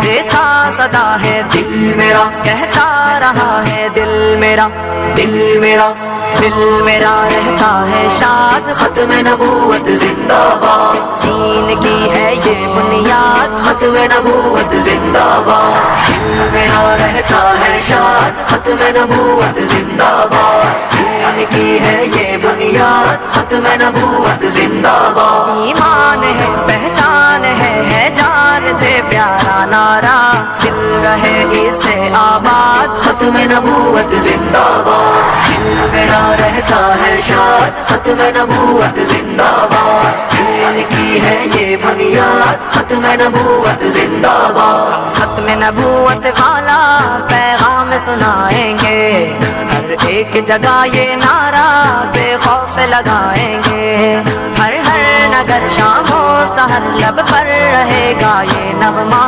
देता सदा है दिल मेरा, कहता रहा है दिल मेरा, दिल मेरा, दिल मेरा रहता है शाद, खत्म नबूवत जिंदाबाद। दीन की है ये बुनियाद, खत्म नबूवत जिंदाबाद। दिल मेरा रहता है शाद, खत्म नबूवत जिंदाबाद। दीन की है ये बुनियाद, खत्म नबूवत जिंदाबाद। ईमान है, पहचान है जान से प्यारा नारा, दिल रहे इससे आबाद, खत्म नबूवत जिंदाबाद। दिल मेरा रहता है शाद, खत्म नबूवत जिंदाबाद। दीन की है ये बुनियाद, खत्म नबूवत जिंदाबाद। खत्म नबूवत वाला पैगाम सुनाएंगे, हर एक जगह ये नारा बेखौफ लगाएंगे। हर हर नगर शामो सहर लब पर रहेगा ये नगमा,